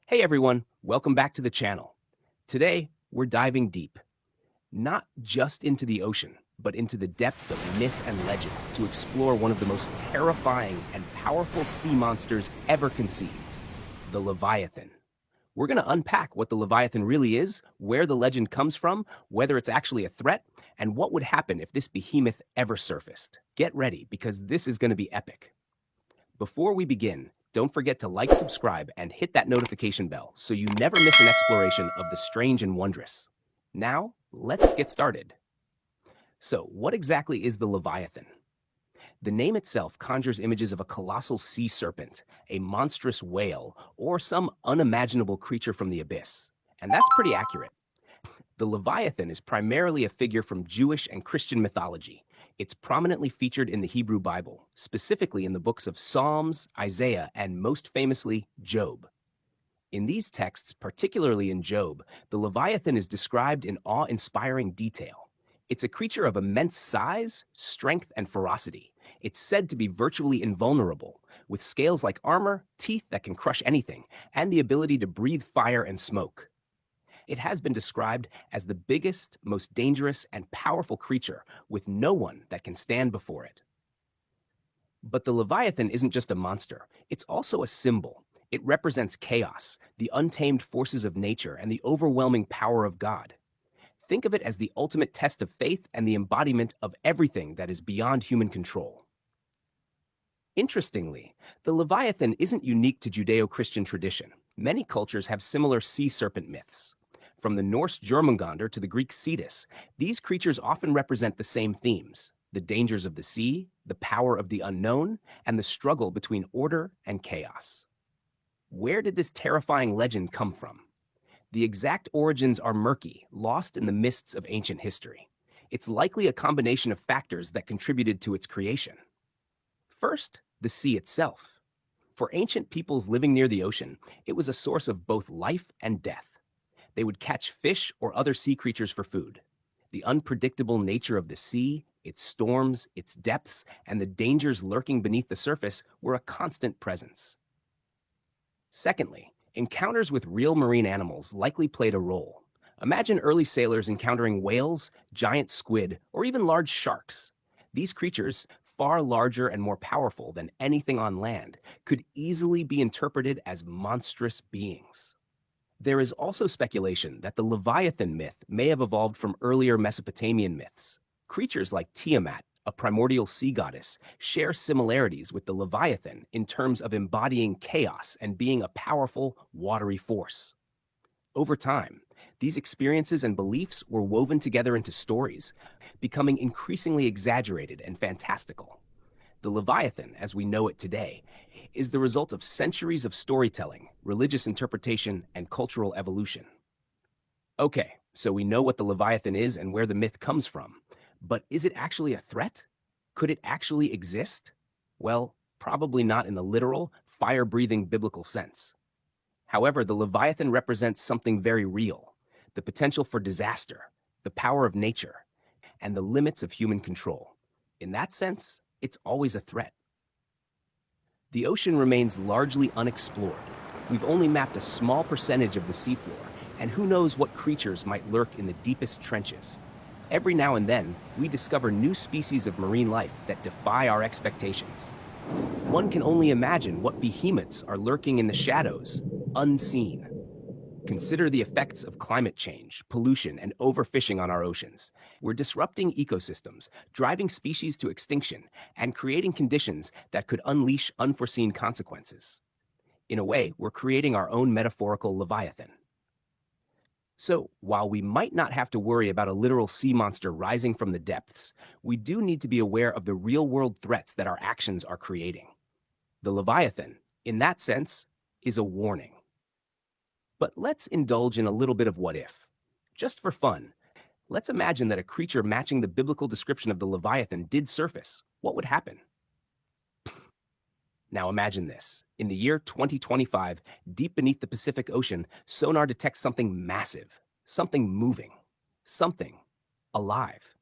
Hey everyone, welcome back to the channel. Today, we're diving deep, not just into the ocean, but into the depths of myth and legend to explore one of the most terrifying and powerful sea monsters ever conceived, the Leviathan. We're going to unpack what the Leviathan really is, where the legend comes from, whether it's actually a threat, and what would happen if this behemoth ever surfaced. Get ready, because this is going to be epic. Before we begin, don't forget to like, subscribe, and hit that notification bell so you never miss an exploration of the strange and wondrous. Now, let's get started. So, what exactly is the Leviathan? The name itself conjures images of a colossal sea serpent, a monstrous whale, or some unimaginable creature from the abyss. And that's pretty accurate. The Leviathan is primarily a figure from Jewish and Christian mythology. It's prominently featured in the Hebrew Bible, specifically in the books of Psalms, Isaiah, and most famously, Job. In these texts, particularly in Job, the Leviathan is described in awe-inspiring detail. It's a creature of immense size, strength, and ferocity. It's said to be virtually invulnerable, with scales like armor, teeth that can crush anything, and the ability to breathe fire and smoke. It has been described as the biggest, most dangerous, and powerful creature, with no one that can stand before it. But the Leviathan isn't just a monster, it's also a symbol. It represents chaos, the untamed forces of nature, and the overwhelming power of God. Think of it as the ultimate test of faith and the embodiment of everything that is beyond human control. Interestingly, the Leviathan isn't unique to Judeo-Christian tradition. Many cultures have similar sea serpent myths. From the Norse Jormungandr to the Greek Cetus, these creatures often represent the same themes: the dangers of the sea, the power of the unknown, and the struggle between order and chaos. Where did this terrifying legend come from? The exact origins are murky, lost in the mists of ancient history. It's likely a combination of factors that contributed to its creation. First, the sea itself. For ancient peoples living near the ocean, it was a source of both life and death. They would catch fish or other sea creatures for food. The unpredictable nature of the sea, its storms, its depths, and the dangers lurking beneath the surface were a constant presence. Secondly, encounters with real marine animals likely played a role. Imagine early sailors encountering whales, giant squid, or even large sharks. These creatures, far larger and more powerful than anything on land, could easily be interpreted as monstrous beings. There is also speculation that the Leviathan myth may have evolved from earlier Mesopotamian myths. Creatures like Tiamat, a primordial sea goddess, share similarities with the Leviathan in terms of embodying chaos and being a powerful, watery force. Over time, these experiences and beliefs were woven together into stories, becoming increasingly exaggerated and fantastical. The Leviathan, as we know it today, is the result of centuries of storytelling, religious interpretation, and cultural evolution. Okay, so we know what the Leviathan is and where the myth comes from. But is it actually a threat? Could it actually exist? Well, probably not in the literal, fire-breathing biblical sense. However, the Leviathan represents something very real: the potential for disaster, the power of nature, and the limits of human control. In that sense, it's always a threat. The ocean remains largely unexplored. We've only mapped a small percentage of the seafloor, and who knows what creatures might lurk in the deepest trenches. Every now and then, we discover new species of marine life that defy our expectations. One can only imagine what behemoths are lurking in the shadows, unseen. Consider the effects of climate change, pollution, and overfishing on our oceans. We're disrupting ecosystems, driving species to extinction, and creating conditions that could unleash unforeseen consequences. In a way, we're creating our own metaphorical Leviathan. So, while we might not have to worry about a literal sea monster rising from the depths, we do need to be aware of the real-world threats that our actions are creating. The Leviathan, in that sense, is a warning. But let's indulge in a little bit of what if. Just for fun, let's imagine that a creature matching the biblical description of the Leviathan did surface. What would happen? Now imagine this. In the year 2025, deep beneath the Pacific Ocean, sonar detects something massive, something moving, something alive.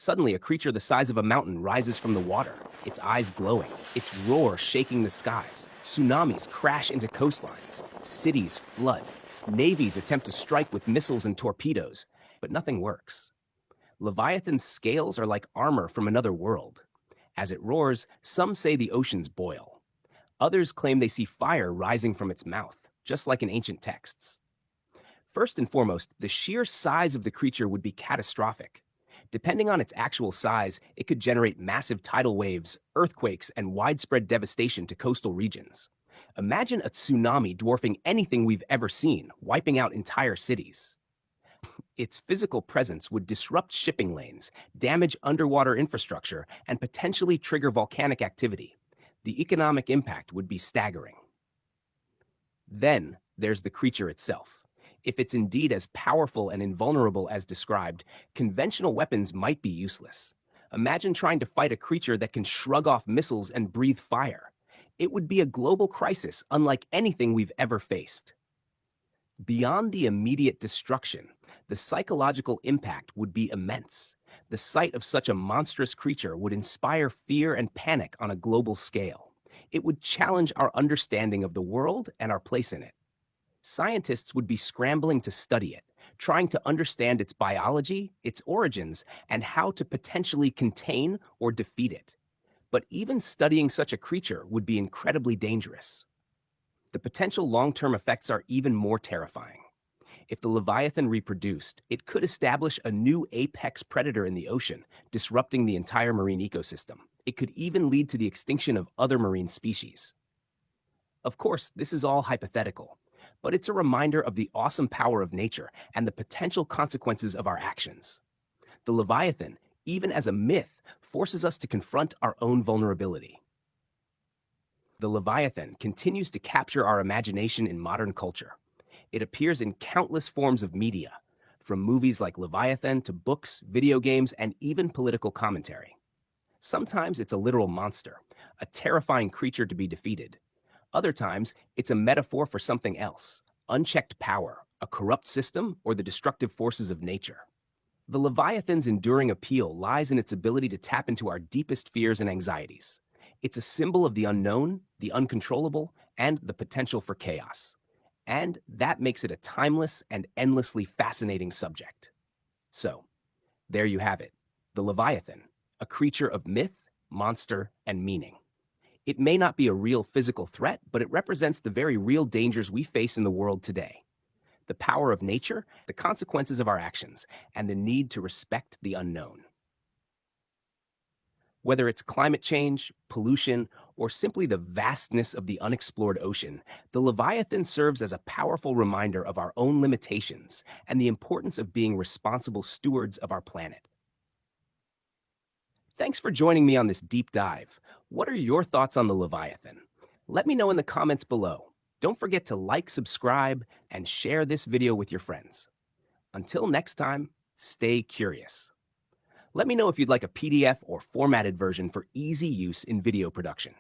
Suddenly, a creature the size of a mountain rises from the water, its eyes glowing, its roar shaking the skies. Tsunamis crash into coastlines, cities flood, navies attempt to strike with missiles and torpedoes, but nothing works. Leviathan's scales are like armor from another world. As it roars, some say the oceans boil. Others claim they see fire rising from its mouth, just like in ancient texts. First and foremost, the sheer size of the creature would be catastrophic. Depending on its actual size, it could generate massive tidal waves, earthquakes, and widespread devastation to coastal regions. Imagine a tsunami dwarfing anything we've ever seen, wiping out entire cities. Its physical presence would disrupt shipping lanes, damage underwater infrastructure, and potentially trigger volcanic activity. The economic impact would be staggering. Then there's the creature itself. If it's indeed as powerful and invulnerable as described, conventional weapons might be useless. Imagine trying to fight a creature that can shrug off missiles and breathe fire. It would be a global crisis unlike anything we've ever faced. Beyond the immediate destruction, the psychological impact would be immense. The sight of such a monstrous creature would inspire fear and panic on a global scale. It would challenge our understanding of the world and our place in it. Scientists would be scrambling to study it, trying to understand its biology, its origins, and how to potentially contain or defeat it. But even studying such a creature would be incredibly dangerous. The potential long-term effects are even more terrifying. If the Leviathan reproduced, it could establish a new apex predator in the ocean, disrupting the entire marine ecosystem. It could even lead to the extinction of other marine species. Of course, this is all hypothetical, but it's a reminder of the awesome power of nature and the potential consequences of our actions. The Leviathan, even as a myth, forces us to confront our own vulnerability. The Leviathan continues to capture our imagination in modern culture. It appears in countless forms of media, from movies like Leviathan to books, video games, and even political commentary. Sometimes it's a literal monster, a terrifying creature to be defeated. Other times, it's a metaphor for something else: unchecked power, a corrupt system, or the destructive forces of nature. The Leviathan's enduring appeal lies in its ability to tap into our deepest fears and anxieties. It's a symbol of the unknown, the uncontrollable, and the potential for chaos. And that makes it a timeless and endlessly fascinating subject. So, there you have it, the Leviathan, a creature of myth, monster, and meaning. It may not be a real physical threat, but it represents the very real dangers we face in the world today. The power of nature, the consequences of our actions, and the need to respect the unknown. Whether it's climate change, pollution, or simply the vastness of the unexplored ocean, the Leviathan serves as a powerful reminder of our own limitations and the importance of being responsible stewards of our planet. Thanks for joining me on this deep dive. What are your thoughts on the Leviathan? Let me know in the comments below. Don't forget to like, subscribe, and share this video with your friends. Until next time, stay curious. Let me know if you'd like a PDF or formatted version for easy use in video production.